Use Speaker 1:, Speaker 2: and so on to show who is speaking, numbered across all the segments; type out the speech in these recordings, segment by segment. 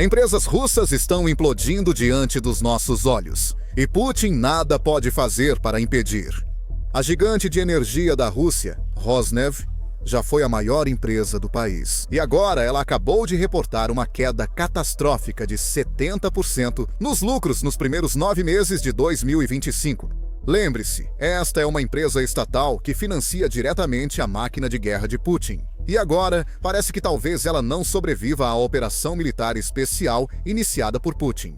Speaker 1: Empresas russas estão implodindo diante dos nossos olhos, e Putin nada pode fazer para impedir. A gigante de energia da Rússia, Rosneft, já foi a maior empresa do país. E agora ela acabou de reportar uma queda catastrófica de 70% nos lucros nos primeiros 9 meses de 2025. Lembre-se, esta é uma empresa estatal que financia diretamente a máquina de guerra de Putin. E agora, parece que talvez ela não sobreviva à operação militar especial iniciada por Putin.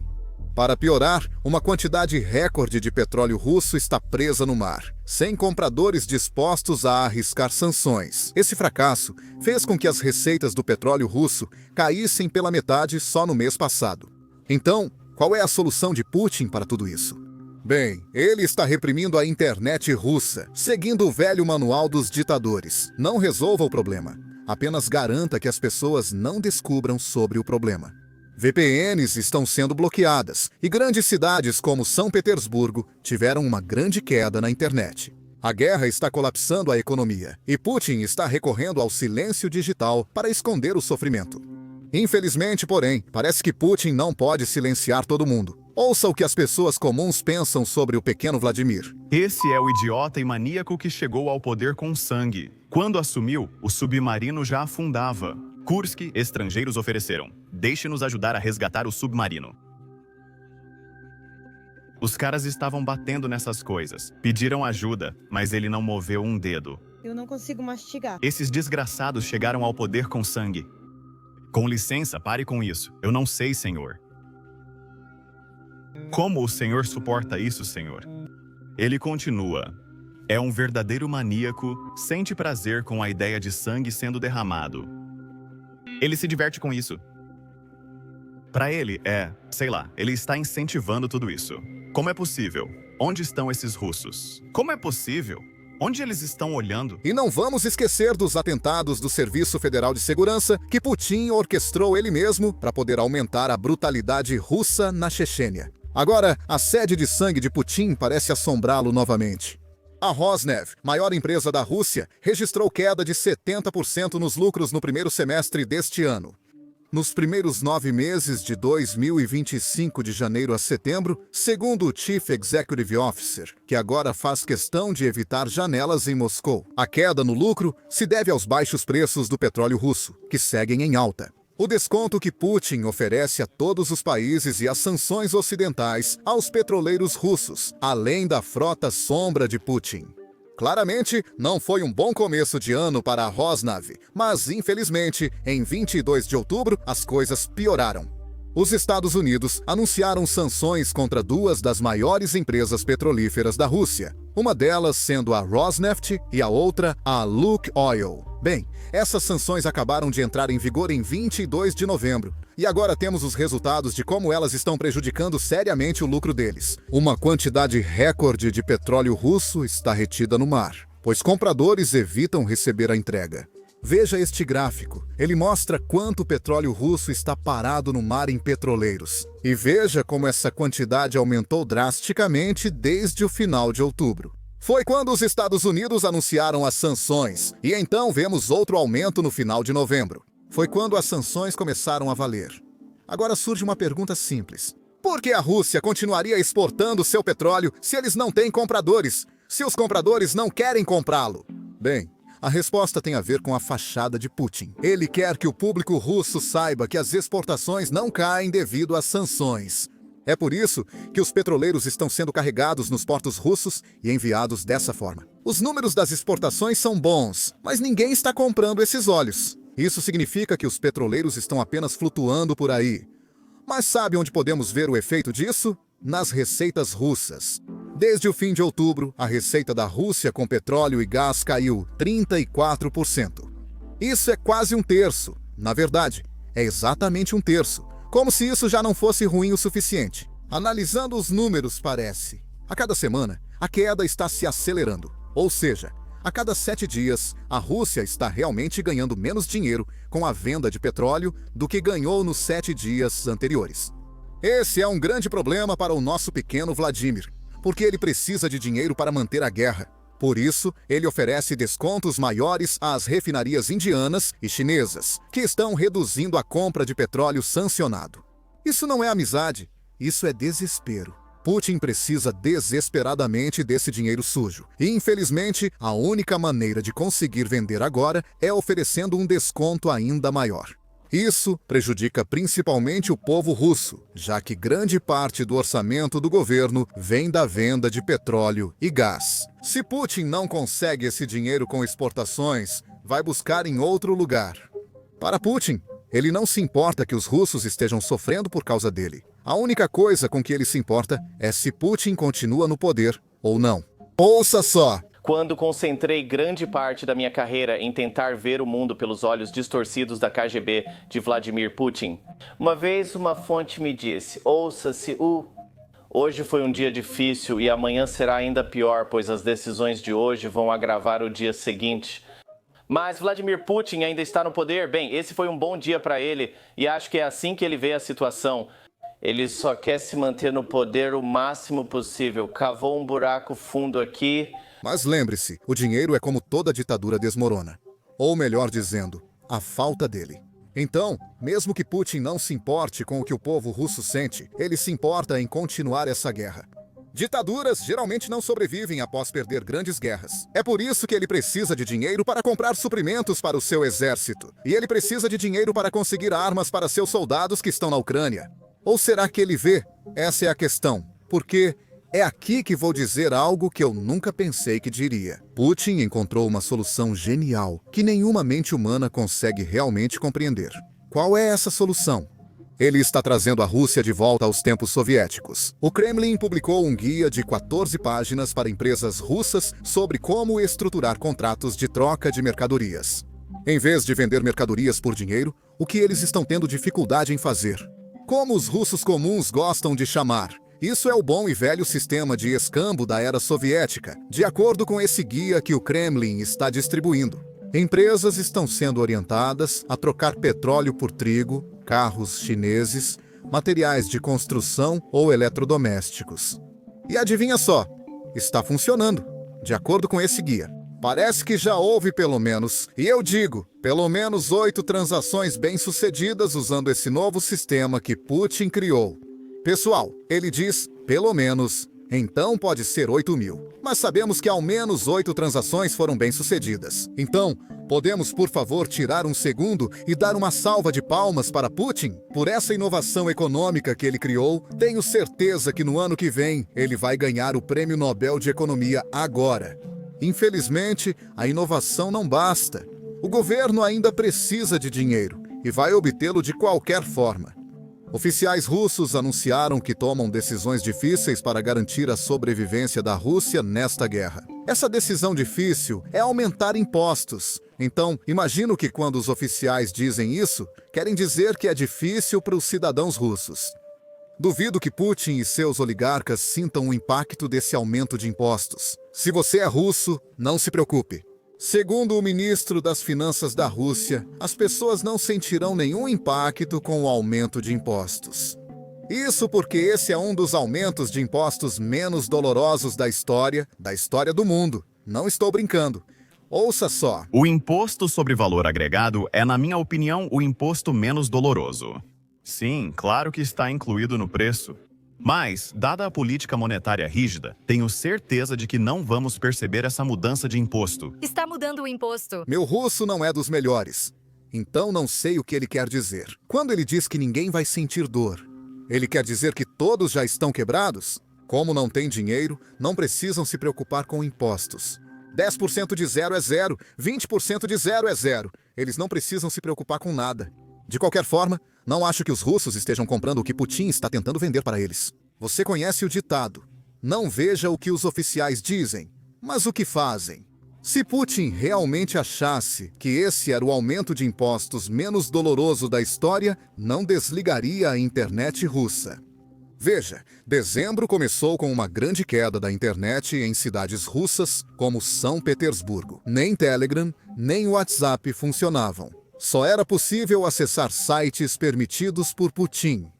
Speaker 1: Para piorar, uma quantidade recorde de petróleo russo está presa no mar, sem compradores dispostos a arriscar sanções. Esse fracasso fez com que as receitas do petróleo russo caíssem pela metade só no mês passado. Então, qual é a solução de Putin para tudo isso? Bem, ele está reprimindo a internet russa, seguindo o velho manual dos ditadores. Não resolva o problema, apenas garanta que as pessoas não descubram sobre o problema. VPNs estão sendo bloqueadas e grandes cidades como São Petersburgo tiveram uma grande queda na internet. A guerra está colapsando a economia e Putin está recorrendo ao silêncio digital para esconder o sofrimento. Infelizmente, porém, parece que Putin não pode silenciar todo mundo. Ouça o que as pessoas comuns pensam sobre o pequeno Vladimir.
Speaker 2: Esse é o idiota e maníaco que chegou ao poder com sangue. Quando assumiu, o submarino já afundava. Kursk, estrangeiros ofereceram: deixe-nos ajudar a resgatar o submarino. Os caras estavam batendo nessas coisas. Pediram ajuda, mas ele não moveu um dedo.
Speaker 3: Eu não consigo mastigar.
Speaker 2: Esses desgraçados chegaram ao poder com sangue. Com licença, pare com isso. Eu não sei, senhor. Como o senhor suporta isso, senhor? Ele continua. É um verdadeiro maníaco, sente prazer com a ideia de sangue sendo derramado. Ele se diverte com isso. Para ele, sei lá, ele está incentivando tudo isso. Como é possível? Onde estão esses russos? Como é possível? Onde eles estão olhando?
Speaker 1: E não vamos esquecer dos atentados do Serviço Federal de Segurança que Putin orquestrou ele mesmo para poder aumentar a brutalidade russa na Chechênia. Agora, a sede de sangue de Putin parece assombrá-lo novamente. A Rosneft, maior empresa da Rússia, registrou queda de 70% nos lucros no primeiro semestre deste ano. Nos primeiros 9 meses de 2025, de janeiro a setembro, segundo o Chief Executive Officer, que agora faz questão de evitar janelas em Moscou, a queda no lucro se deve aos baixos preços do petróleo russo, que seguem em alta. O desconto que Putin oferece a todos os países e as sanções ocidentais aos petroleiros russos, além da frota sombra de Putin. Claramente, não foi um bom começo de ano para a Rosneft, mas infelizmente, em 22 de outubro, as coisas pioraram. Os Estados Unidos anunciaram sanções contra 2 das maiores empresas petrolíferas da Rússia, uma delas sendo a Rosneft e a outra a Lukoil. Bem, essas sanções acabaram de entrar em vigor em 22 de novembro, e agora temos os resultados de como elas estão prejudicando seriamente o lucro deles. Uma quantidade recorde de petróleo russo está retida no mar, pois compradores evitam receber a entrega. Veja este gráfico. Ele mostra quanto petróleo russo está parado no mar em petroleiros. E veja como essa quantidade aumentou drasticamente desde o final de outubro. Foi quando os Estados Unidos anunciaram as sanções, e então vemos outro aumento no final de novembro. Foi quando as sanções começaram a valer. Agora surge uma pergunta simples. Por que a Rússia continuaria exportando seu petróleo se eles não têm compradores? Se os compradores não querem comprá-lo? Bem, a resposta tem a ver com a fachada de Putin. Ele quer que o público russo saiba que as exportações não caem devido às sanções. É por isso que os petroleiros estão sendo carregados nos portos russos e enviados dessa forma. Os números das exportações são bons, mas ninguém está comprando esses óleos. Isso significa que os petroleiros estão apenas flutuando por aí. Mas sabe onde podemos ver o efeito disso? Nas receitas russas. Desde o fim de outubro, a receita da Rússia com petróleo e gás caiu 34%. Isso é quase um terço. Na verdade, é exatamente um terço. Como se isso já não fosse ruim o suficiente. Analisando os números, parece. A cada semana, a queda está se acelerando. Ou seja, a cada 7 dias, a Rússia está realmente ganhando menos dinheiro com a venda de petróleo do que ganhou nos 7 dias anteriores. Esse é um grande problema para o nosso pequeno Vladimir, porque ele precisa de dinheiro para manter a guerra. Por isso, ele oferece descontos maiores às refinarias indianas e chinesas, que estão reduzindo a compra de petróleo sancionado. Isso não é amizade, isso é desespero. Putin precisa desesperadamente desse dinheiro sujo. E, infelizmente, a única maneira de conseguir vender agora é oferecendo um desconto ainda maior. Isso prejudica principalmente o povo russo, já que grande parte do orçamento do governo vem da venda de petróleo e gás. Se Putin não consegue esse dinheiro com exportações, vai buscar em outro lugar. Para Putin, ele não se importa que os russos estejam sofrendo por causa dele. A única coisa com que ele se importa é se Putin continua no poder ou não. Ouça só!
Speaker 3: Quando concentrei grande parte da minha carreira em tentar ver o mundo pelos olhos distorcidos da KGB de Vladimir Putin, uma vez uma fonte me disse, ouça-se hoje foi um dia difícil e amanhã será ainda pior, pois as decisões de hoje vão agravar o dia seguinte. Mas Vladimir Putin ainda está no poder? Bem, esse foi um bom dia para ele e acho que é assim que ele vê a situação. Ele só quer se manter no poder o máximo possível. Cavou um buraco fundo aqui.
Speaker 1: Mas lembre-se, o dinheiro é como toda ditadura desmorona. Ou melhor dizendo, a falta dele. Então, mesmo que Putin não se importe com o que o povo russo sente, ele se importa em continuar essa guerra. Ditaduras geralmente não sobrevivem após perder grandes guerras. É por isso que ele precisa de dinheiro para comprar suprimentos para o seu exército. E ele precisa de dinheiro para conseguir armas para seus soldados que estão na Ucrânia. Ou será que ele vê? Essa é a questão. Porque é aqui que vou dizer algo que eu nunca pensei que diria. Putin encontrou uma solução genial que nenhuma mente humana consegue realmente compreender. Qual é essa solução? Ele está trazendo a Rússia de volta aos tempos soviéticos. O Kremlin publicou um guia de 14 páginas para empresas russas sobre como estruturar contratos de troca de mercadorias. Em vez de vender mercadorias por dinheiro, o que eles estão tendo dificuldade em fazer? Como os russos comuns gostam de chamar. Isso é o bom e velho sistema de escambo da era soviética, de acordo com esse guia que o Kremlin está distribuindo. Empresas estão sendo orientadas a trocar petróleo por trigo, carros chineses, materiais de construção ou eletrodomésticos. E adivinha só, está funcionando, de acordo com esse guia. Parece que já houve pelo menos, e eu digo, pelo menos 8 transações bem-sucedidas usando esse novo sistema que Putin criou. Pessoal, ele diz, pelo menos, então pode ser 8.000. Mas sabemos que ao menos 8 transações foram bem-sucedidas. Então, podemos, por favor, tirar um segundo e dar uma salva de palmas para Putin? Por essa inovação econômica que ele criou, tenho certeza que no ano que vem ele vai ganhar o Prêmio Nobel de Economia agora. Infelizmente, a inovação não basta. O governo ainda precisa de dinheiro e vai obtê-lo de qualquer forma. Oficiais russos anunciaram que tomam decisões difíceis para garantir a sobrevivência da Rússia nesta guerra. Essa decisão difícil é aumentar impostos. Então, imagino que quando os oficiais dizem isso, querem dizer que é difícil para os cidadãos russos. Duvido que Putin e seus oligarcas sintam o impacto desse aumento de impostos. Se você é russo, não se preocupe. Segundo o ministro das Finanças da Rússia, as pessoas não sentirão nenhum impacto com o aumento de impostos. Isso porque esse é um dos aumentos de impostos menos dolorosos da história do mundo. Não estou brincando. Ouça só.
Speaker 2: O imposto sobre valor agregado é, na minha opinião, o imposto menos doloroso. Sim, claro que está incluído no preço. Mas, dada a política monetária rígida, tenho certeza de que não vamos perceber essa mudança de imposto.
Speaker 4: Está mudando o imposto.
Speaker 1: Meu russo não é dos melhores. Então não sei o que ele quer dizer. Quando ele diz que ninguém vai sentir dor, ele quer dizer que todos já estão quebrados? Como não tem dinheiro, não precisam se preocupar com impostos. 10% de zero é zero, 20% de zero é zero. Eles não precisam se preocupar com nada. De qualquer forma, não acho que os russos estejam comprando o que Putin está tentando vender para eles. Você conhece o ditado: não veja o que os oficiais dizem, mas o que fazem. Se Putin realmente achasse que esse era o aumento de impostos menos doloroso da história, não desligaria a internet russa. Veja, dezembro começou com uma grande queda da internet em cidades russas como São Petersburgo. Nem Telegram, nem WhatsApp funcionavam. Só era possível acessar sites permitidos por Putin.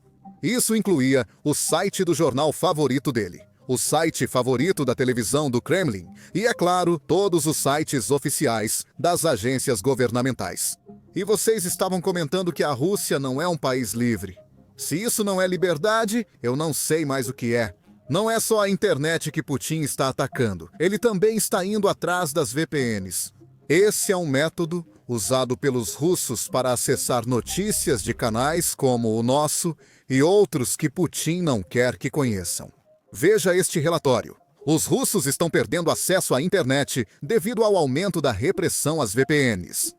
Speaker 1: Isso incluía o site do jornal favorito dele, o site favorito da televisão do Kremlin e, é claro, todos os sites oficiais das agências governamentais. E vocês estavam comentando que a Rússia não é um país livre. Se isso não é liberdade, eu não sei mais o que é. Não é só a internet que Putin está atacando. Ele também está indo atrás das VPNs. Esse é um método usado pelos russos para acessar notícias de canais como o nosso e outros que Putin não quer que conheçam. Veja este relatório. Os russos estão perdendo acesso à internet devido ao aumento da repressão às VPNs.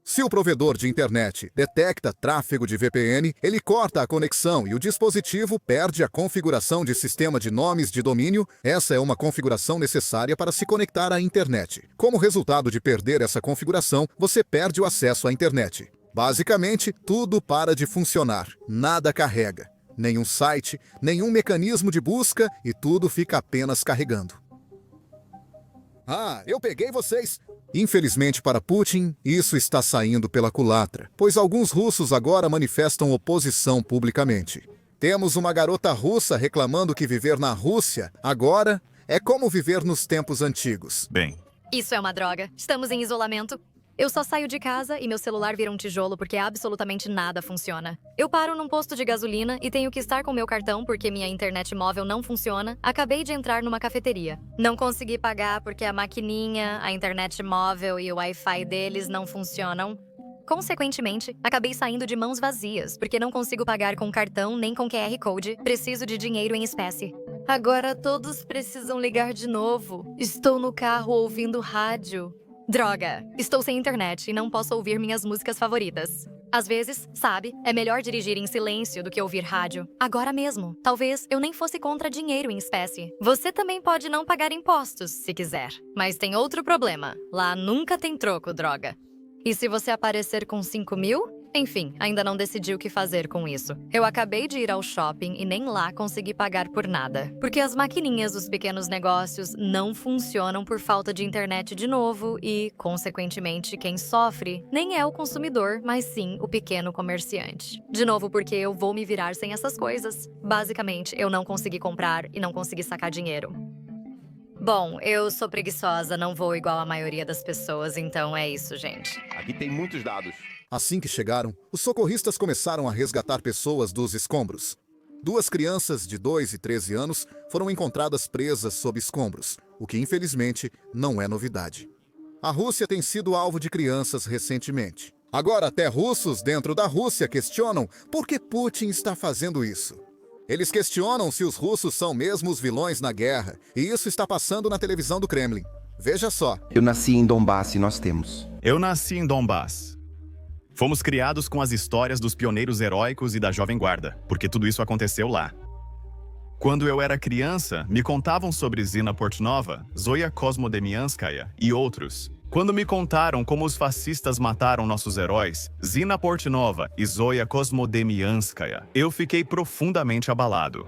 Speaker 1: Se o provedor de internet detecta tráfego de VPN, ele corta a conexão e o dispositivo perde a configuração de sistema de nomes de domínio. Essa é uma configuração necessária para se conectar à internet. Como resultado de perder essa configuração, você perde o acesso à internet. Basicamente, tudo para de funcionar, nada carrega. Nenhum site, nenhum mecanismo de busca e tudo fica apenas carregando. Ah, eu peguei vocês! Infelizmente para Putin, isso está saindo pela culatra, pois alguns russos agora manifestam oposição publicamente. Temos uma garota russa reclamando que viver na Rússia agora é como viver nos tempos antigos.
Speaker 2: Bem,
Speaker 4: Isso é uma droga. Estamos em isolamento. Eu só saio de casa e meu celular vira um tijolo porque absolutamente nada funciona. Eu paro num posto de gasolina e tenho que estar com meu cartão porque minha internet móvel não funciona. Acabei de entrar numa cafeteria. Não consegui pagar porque a maquininha, a internet móvel e o Wi-Fi deles não funcionam. Consequentemente, acabei saindo de mãos vazias, porque não consigo pagar com cartão nem com QR Code. Preciso de dinheiro em espécie. Agora todos precisam ligar de novo. Estou no carro ouvindo rádio. Droga! Estou sem internet e não posso ouvir minhas músicas favoritas. Às vezes, sabe, é melhor dirigir em silêncio do que ouvir rádio. Agora mesmo, talvez eu nem fosse contra dinheiro em espécie. Você também pode não pagar impostos, se quiser. Mas tem outro problema. Lá nunca tem troco, droga. E se você aparecer com 5.000? Enfim, ainda não decidi o que fazer com isso. Eu acabei de ir ao shopping e nem lá consegui pagar por nada. Porque as maquininhas dos pequenos negócios não funcionam por falta de internet de novo e, consequentemente, quem sofre nem é o consumidor, mas sim o pequeno comerciante. De novo, porque eu vou me virar sem essas coisas. Basicamente, eu não consegui comprar e não consegui sacar dinheiro. Bom, eu sou preguiçosa, não vou igual a maioria das pessoas, então é isso, gente.
Speaker 5: Aqui tem muitos dados.
Speaker 1: Assim que chegaram, os socorristas começaram a resgatar pessoas dos escombros. 2 crianças de 2 e 13 anos foram encontradas presas sob escombros, o que infelizmente não é novidade. A Rússia tem sido alvo de crianças recentemente. Agora até russos dentro da Rússia questionam por que Putin está fazendo isso. Eles questionam se os russos são mesmo os vilões na guerra, e isso está passando na televisão do Kremlin. Veja só.
Speaker 5: Eu nasci em Donbass e nós temos.
Speaker 2: eu nasci em Donbass. Fomos criados com as histórias dos pioneiros heróicos e da Jovem Guarda, porque tudo isso aconteceu lá. Quando eu era criança, me contavam sobre Zina Portnova, Zoya Kosmodemianskaya e outros. Quando me contaram como os fascistas mataram nossos heróis, Zina Portnova e Zoya Kosmodemianskaya, eu fiquei profundamente abalado.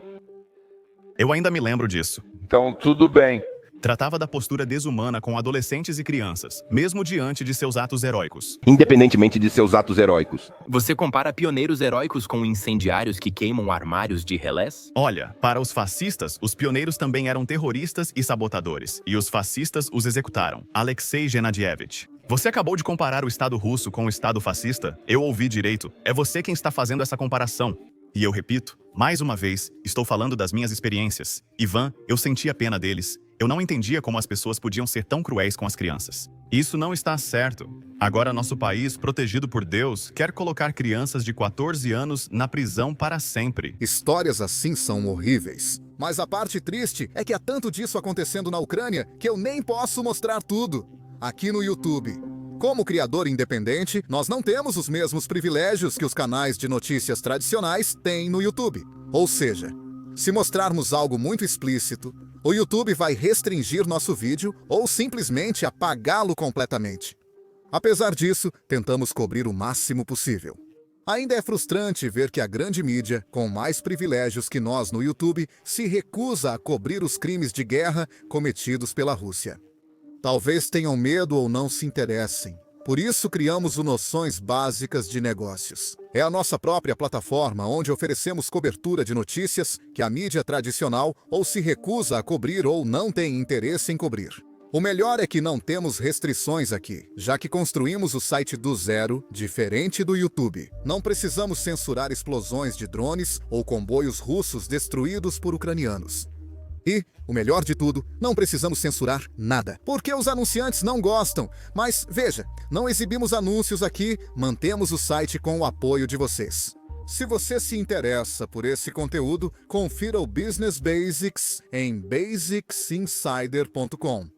Speaker 2: Eu ainda me lembro disso.
Speaker 6: Então, tudo bem.
Speaker 2: Tratava da postura desumana com adolescentes e crianças, mesmo diante de seus atos heróicos.
Speaker 5: Independentemente de seus atos heróicos.
Speaker 7: Você compara pioneiros heróicos com incendiários que queimam armários de relés?
Speaker 2: Olha, para os fascistas, os pioneiros também eram terroristas e sabotadores, e os fascistas os executaram. Alexei Genadievich. Você acabou de comparar o Estado russo com o Estado fascista? Eu ouvi direito. É você quem está fazendo essa comparação. E eu repito, mais uma vez, estou falando das minhas experiências. Ivan, eu sentia pena deles. Eu não entendia como as pessoas podiam ser tão cruéis com as crianças. Isso não está certo. Agora nosso país, protegido por Deus, quer colocar crianças de 14 anos na prisão para sempre.
Speaker 1: Histórias assim são horríveis. Mas a parte triste é que há tanto disso acontecendo na Ucrânia que eu nem posso mostrar tudo aqui no YouTube. Como criador independente, nós não temos os mesmos privilégios que os canais de notícias tradicionais têm no YouTube. Ou seja, se mostrarmos algo muito explícito, o YouTube vai restringir nosso vídeo ou simplesmente apagá-lo completamente. Apesar disso, tentamos cobrir o máximo possível. Ainda é frustrante ver que a grande mídia, com mais privilégios que nós no YouTube, se recusa a cobrir os crimes de guerra cometidos pela Rússia. Talvez tenham medo ou não se interessem. Por isso criamos o Noções Básicas de Negócios. É a nossa própria plataforma onde oferecemos cobertura de notícias que a mídia tradicional ou se recusa a cobrir ou não tem interesse em cobrir. O melhor é que não temos restrições aqui, já que construímos o site do zero, diferente do YouTube. Não precisamos censurar explosões de drones ou comboios russos destruídos por ucranianos. E, o melhor de tudo, não precisamos censurar nada, porque os anunciantes não gostam. Mas, veja, não exibimos anúncios aqui, mantemos o site com o apoio de vocês. Se você se interessa por esse conteúdo, confira o Business Basics em basicsinsider.com.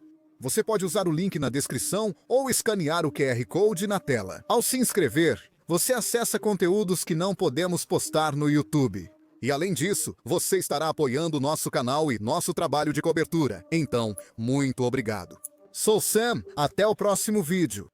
Speaker 1: Você pode usar o link na descrição ou escanear o QR Code na tela. Ao se inscrever, você acessa conteúdos que não podemos postar no YouTube. E além disso, você estará apoiando o nosso canal e nosso trabalho de cobertura. Então, muito obrigado. Sou Sam, até o próximo vídeo.